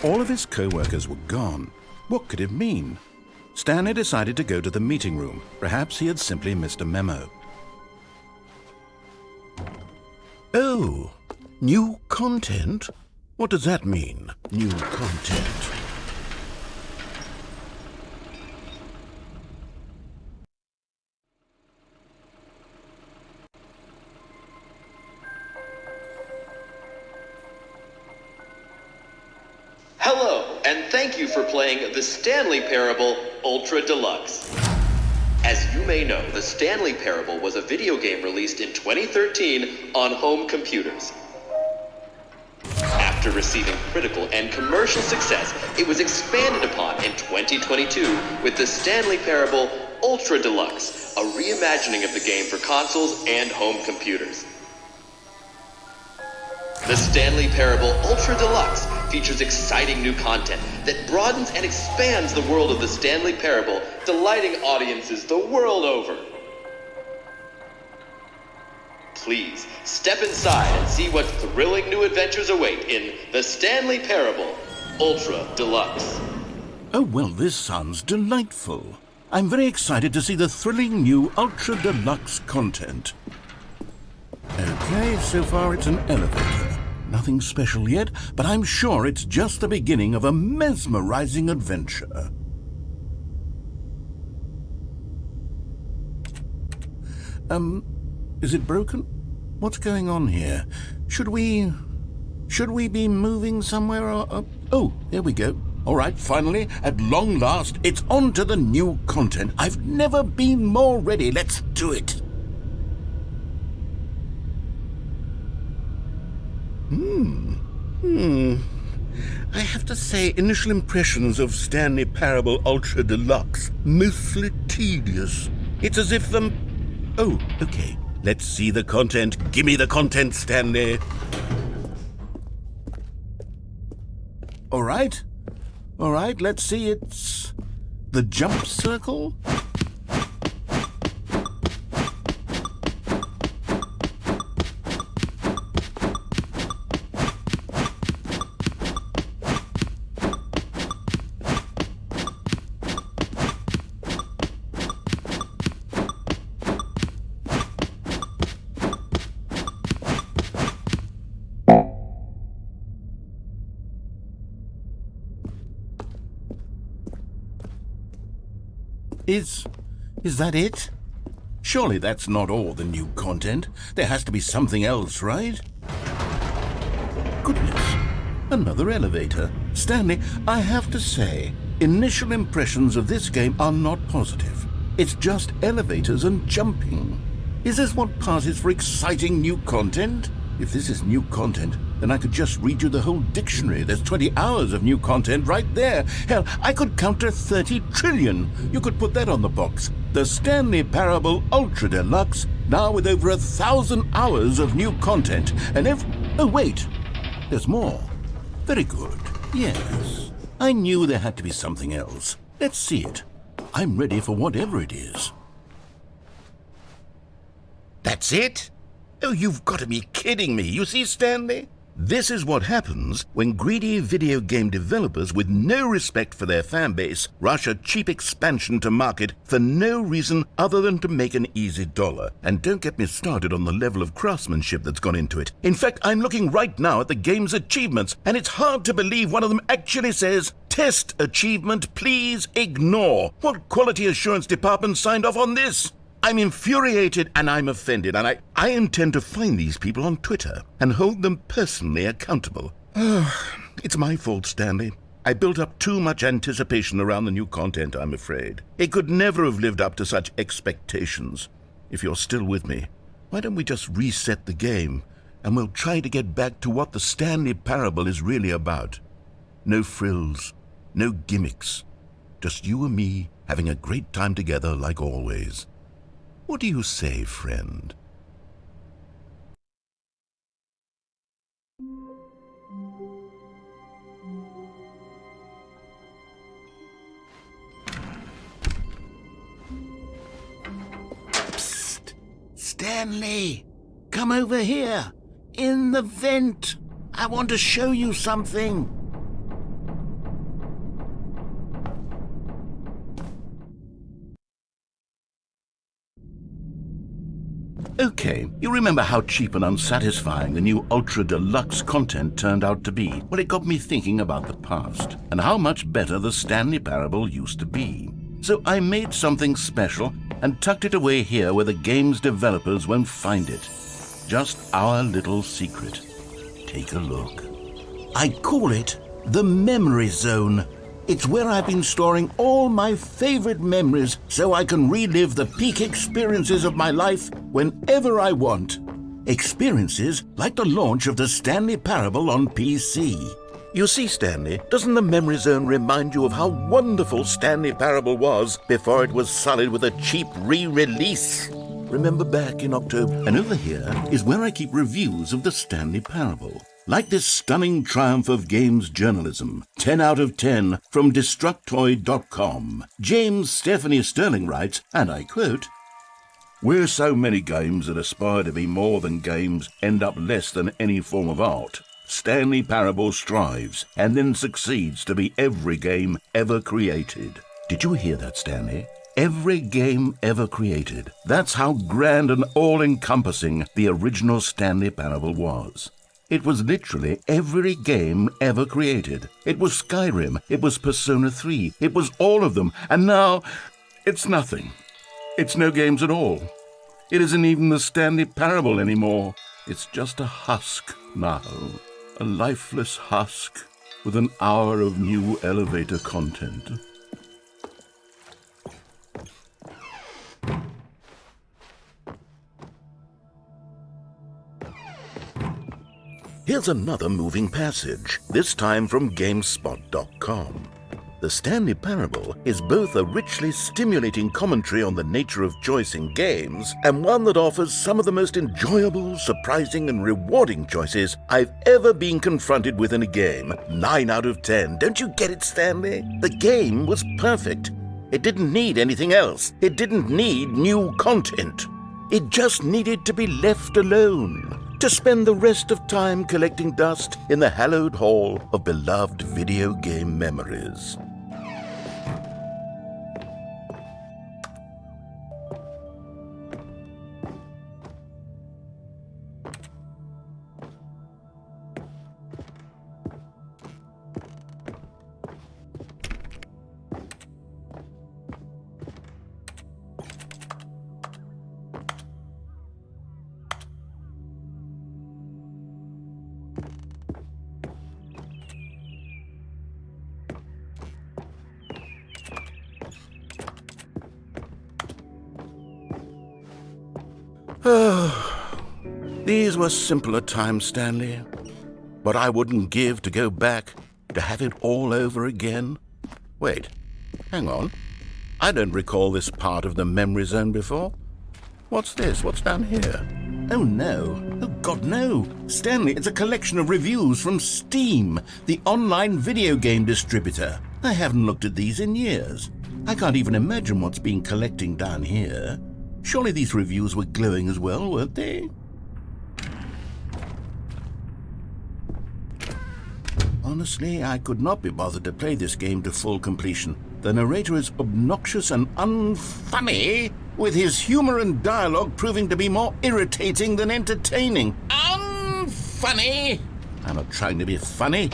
All of his co-workers were gone. What could it mean? Stanley decided to go to the meeting room. Perhaps he had simply missed a memo. Oh, new content? What does that mean, new content? Hello, and thank you for playing the Stanley Parable Ultra Deluxe. As you may know, the Stanley Parable was a video game released in 2013 on home computers. After receiving critical and commercial success, it was expanded upon in 2022 with the Stanley Parable Ultra Deluxe, a reimagining of the game for consoles and home computers. The Stanley Parable Ultra Deluxe features exciting new content that broadens and expands the world of the Stanley Parable, delighting audiences the world over. Please, step inside and see what thrilling new adventures await in the Stanley Parable Ultra Deluxe. Oh, well, this sounds delightful. I'm very excited to see the thrilling new Ultra Deluxe content. Okay, so far it's an elevator. Nothing special yet, but I'm sure it's just the beginning of a mesmerizing adventure. Is it broken? What's going on here? Should we be moving somewhere or... Oh, there we go. All right, finally, at long last, it's on to the new content. I've never been more ready. Let's do it. I have to say, initial impressions of Stanley Parable Ultra Deluxe, mostly tedious. It's as if Oh, okay. Let's see the content. Give me the content, Stanley. All right, let's see. It's the jump circle. Is that it? Surely that's not all the new content. There has to be something else, right? Goodness, another elevator. Stanley, I have to say, initial impressions of this game are not positive. It's just elevators and jumping. Is this what passes for exciting new content? If this is new content, then I could just read you the whole dictionary. There's 20 hours of new content right there. Hell, I could count to 30 trillion. You could put that on the box. The Stanley Parable Ultra Deluxe, now with over 1,000 hours of new content. And oh, wait, there's more. Very good. Yes, I knew there had to be something else. Let's see it. I'm ready for whatever it is. That's it? Oh, you've got to be kidding me. You see, Stanley? This is what happens when greedy video game developers with no respect for their fan base rush a cheap expansion to market for no reason other than to make an easy dollar. And don't get me started on the level of craftsmanship that's gone into it. In fact, I'm looking right now at the game's achievements, and it's hard to believe one of them actually says, "Test achievement, please ignore." What quality assurance department signed off on this? I'm infuriated and I'm offended, and I intend to find these people on Twitter and hold them personally accountable. It's my fault, Stanley. I built up too much anticipation around the new content, I'm afraid. It could never have lived up to such expectations. If you're still with me, why don't we just reset the game, and we'll try to get back to what the Stanley Parable is really about. No frills, no gimmicks. Just you and me having a great time together like always. What do you say, friend? Psst! Stanley! Come over here! In the vent! I want to show you something! Okay, you remember how cheap and unsatisfying the new Ultra Deluxe content turned out to be? Well, it got me thinking about the past and how much better the Stanley Parable used to be. So I made something special and tucked it away here where the game's developers won't find it. Just our little secret. Take a look. I call it the Memory Zone. It's where I've been storing all my favorite memories so I can relive the peak experiences of my life whenever I want. Experiences like the launch of the Stanley Parable on PC. You see, Stanley, doesn't the Memory Zone remind you of how wonderful Stanley Parable was before it was sullied with a cheap re-release? Remember back in October? And over here is where I keep reviews of the Stanley Parable. Like this stunning triumph of games journalism, 10 out of 10 from Destructoid.com. James Stephanie Sterling writes, and I quote, "Where so many games that aspire to be more than games end up less than any form of art, Stanley Parable strives and then succeeds to be every game ever created." Did you hear that, Stanley? Every game ever created. That's how grand and all-encompassing the original Stanley Parable was. It was literally every game ever created. It was Skyrim, it was Persona 3, it was all of them, and now it's nothing. It's no games at all. It isn't even the Stanley Parable anymore. It's just a husk now, a lifeless husk with an hour of new elevator content. Here's another moving passage, this time from GameSpot.com. The Stanley Parable is both a richly stimulating commentary on the nature of choice in games and one that offers some of the most enjoyable, surprising, and rewarding choices I've ever been confronted with in a game. 9 out of 10. Don't you get it, Stanley? The game was perfect. It didn't need anything else. It didn't need new content. It just needed to be left alone, to spend the rest of time collecting dust in the hallowed hall of beloved video game memories. These were simpler times, Stanley. But I wouldn't give to go back, to have it all over again. Wait, hang on. I don't recall this part of the Memory Zone before. What's this? What's down here? Oh no. Oh God, no. Stanley, it's a collection of reviews from Steam, the online video game distributor. I haven't looked at these in years. I can't even imagine what's been collecting down here. Surely these reviews were glowing as well, weren't they? Honestly, I could not be bothered to play this game to full completion. The narrator is obnoxious and unfunny, with his humor and dialogue proving to be more irritating than entertaining. Unfunny! I'm not trying to be funny.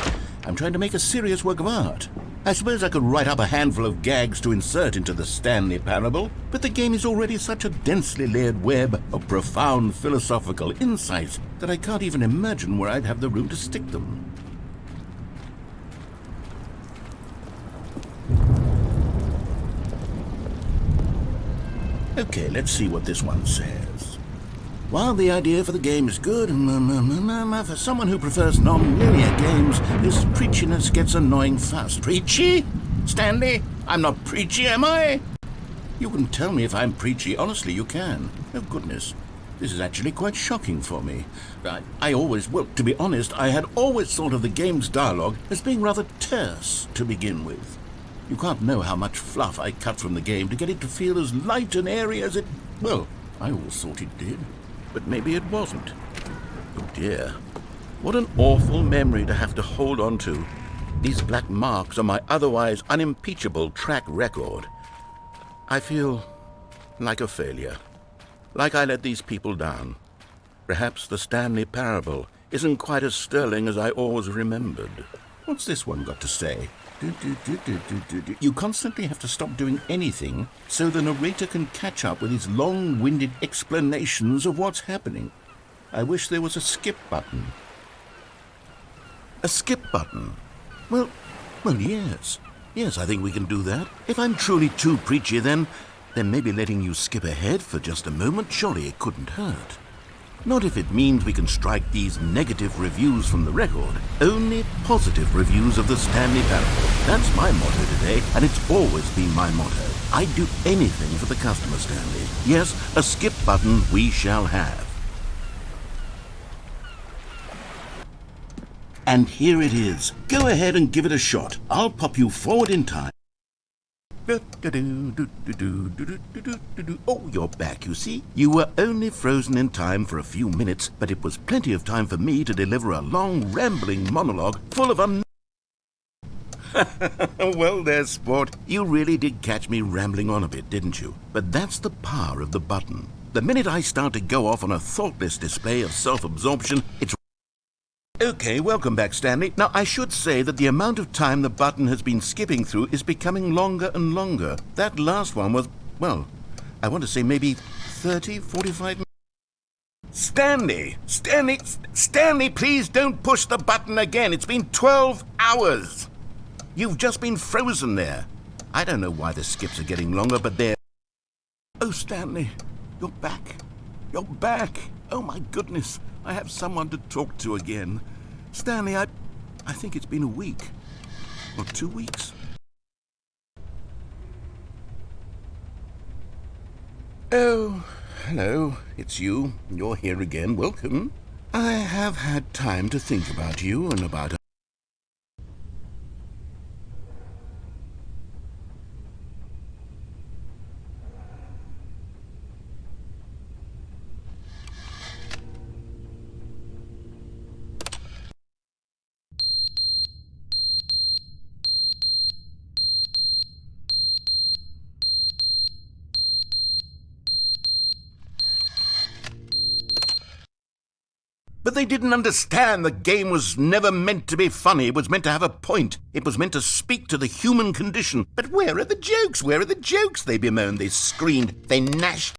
I'm trying to make a serious work of art. I suppose I could write up a handful of gags to insert into the Stanley Parable, but the game is already such a densely layered web of profound philosophical insights that I can't even imagine where I'd have the room to stick them. Okay, let's see what this one says. While the idea for the game is good, for someone who prefers non-linear games, this preachiness gets annoying fast. Preachy? Stanley, I'm not preachy, am I? You can tell me if I'm preachy. Honestly, you can. Oh, goodness. This is actually quite shocking for me. To be honest, I had always thought of the game's dialogue as being rather terse to begin with. You can't know how much fluff I cut from the game to get it to feel as light and airy as it... Well, I always thought it did, but maybe it wasn't. Oh dear, what an awful memory to have to hold on to. These black marks on my otherwise unimpeachable track record. I feel like a failure. Like I let these people down. Perhaps the Stanley parable isn't quite as sterling as I always remembered. What's this one got to say? You constantly have to stop doing anything so the narrator can catch up with his long-winded explanations of what's happening. I wish there was a skip button. A skip button? Well, yes. Yes, I think we can do that. If I'm truly too preachy, then maybe letting you skip ahead for just a moment, surely it couldn't hurt. Not if it means we can strike these negative reviews from the record. Only positive reviews of the Stanley parable. That's my motto today, and it's always been my motto. I'd do anything for the customer, Stanley. Yes, a skip button we shall have. And here it is. Go ahead and give it a shot. I'll pop you forward in time. Oh, you're back, you see. You were only frozen in time for a few minutes, but it was plenty of time for me to deliver a long, rambling monologue full of Well, there's sport. You really did catch me rambling on a bit, didn't you? But that's the power of the button. The minute I start to go off on a thoughtless display of self-absorption, it's... Okay, welcome back, Stanley. Now, I should say that the amount of time the button has been skipping through is becoming longer and longer. That last one was, well, I want to say maybe 30, 45 minutes. Stanley, please don't push the button again. It's been 12 hours. You've just been frozen there. I don't know why the skips are getting longer, but they're... Oh, Stanley, you're back. You're back. Oh, my goodness. I have someone to talk to again. Stanley, I think it's been a week. Or 2 weeks. Oh, hello. It's you. You're here again. Welcome. I have had time to think about you and about... But they didn't understand the game was never meant to be funny. It was meant to have a point. It was meant to speak to the human condition. But where are the jokes? Where are the jokes? They bemoaned, they screamed, they gnashed.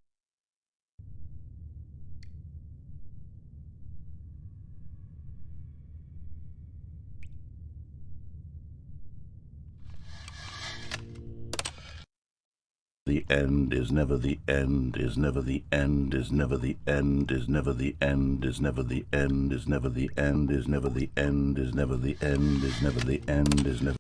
The end is never the end, is never the end, is never the end, is never the end, is never the end, is never the end, is never the end, is never the end, is never the end, is never